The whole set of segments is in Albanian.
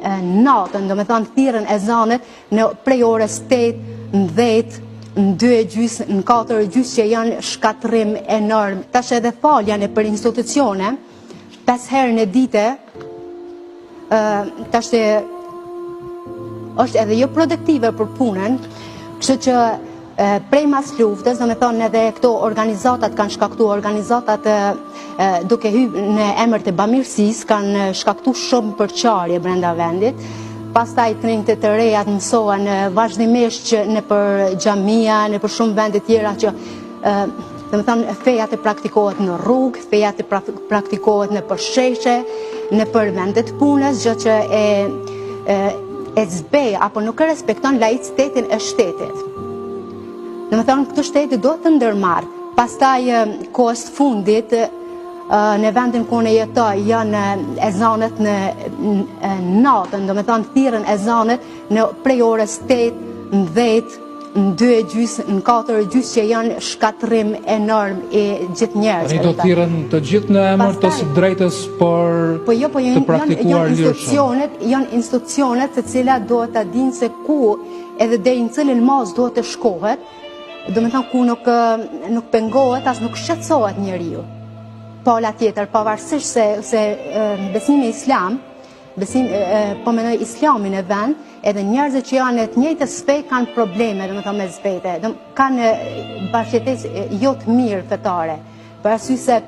natën, do me thonë thirrën ezanët në prej orës 8, në 10, në 2:30, në 4:30 që janë shkatrim enorm. Tash edhe falja në për institucione, 5 herë në dite, tash është edhe jo produktive për punën, kështu që prej mas luftës, do me thonë edhe këto organizatat kanë shkaktu, organizatat duke hyrë në emër të bamirësisë kanë shkaktu shumë përçarje brenda vendit. Pastaj trinjtë të rejat mësohen vazhdimisht që në për xhamia, në për shumë vende tjera që do me thonë feja të praktikohet në rrugë, feja të praktikohet në për sheshe, në për vendet punës, gjë që e zbej apo nuk e respekton laicitetin e shtetit. Në me thonë, këtë shteti do të ndërmarë. Pastaj, kohës fundit, në vendin ku në jetoj, janë ezanët në natën, do me thonë, thirrën ezanët në prej orës 8, në 10, në 2:30, në 4:30 që janë shkatrim enorm i gjithë njerëzve. Tani do thirrën të gjithë në emër të së drejtës të praktikuar lirshëm. Janë institucionet të cilat duhet ta dinë se ku edhe deri në cilin mos duhet të shkohet, do me thonë ku nuk pengohet, as nuk shqetësohet njeriu. Pala tjetër, pavarësisht se besimi islam, po mendoj islamin e vend, edhe njerëzit që janë të njëjtës fe kanë probleme, do me thonë me zbete, kanë bashkëjetesë jo të mirë fetare. Për arsye se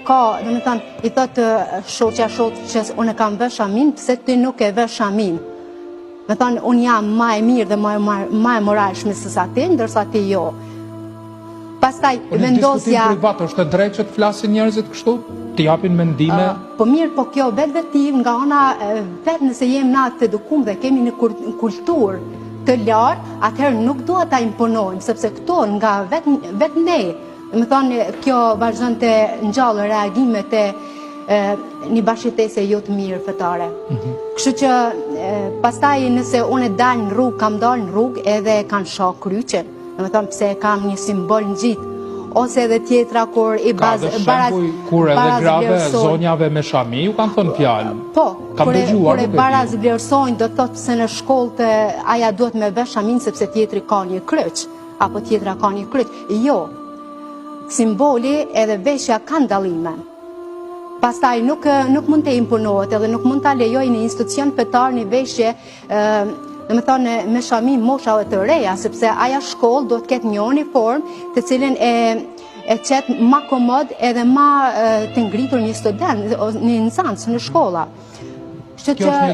ka, do me thonë, i thotë shoqja që unë kam vesh amin, pse ti nuk e vesh amin? Me thonë, unë jam ma e mirë dhe ma e moralshme se sa ti, ndërsa ti jo. Pastaj, vendosja... Në diskutim privat, është e drejtë që të flasin njerëzit kështu? Të japin mendime? Po mirë, po kjo vetë nga ona, vetë nëse jem na të edukum dhe kemi në kulturë të lartë, atëherë nuk duhet ta imponojmë, sepse këto nga vetë ne, me thonë, kjo vazhdon të ngjallë reagimet e një bashkëjetese jo të mirë fetare. Kështu që pastaj nëse unë dal në rrugë, kam dalë në rrugë edhe kanë shoh kryqen, do të thonë pse kam një simbol në gjitë, ose edhe tjetra kur i Ka dhe shembuj kur edhe grave zonjave me shami ju kanë thënë fjalë. Po, kur e baraz vlerësojnë do të thotë se në shkollë aja duhet me vesh shamin sepse tjetri ka një kryq, apo tjetra ka një kryq. Jo. Simboli edhe veshja kanë dallime. Pastaj nuk mund të imponohet edhe nuk mund ta lejoj në institucion fetar një veshje do me thonë me shami moshave të reja, sepse aja shkollë do të ketë një uniformë të cilin e qetë ma komod edhe ma të ngritur një student, një nxënës në shkolla. Kjo është një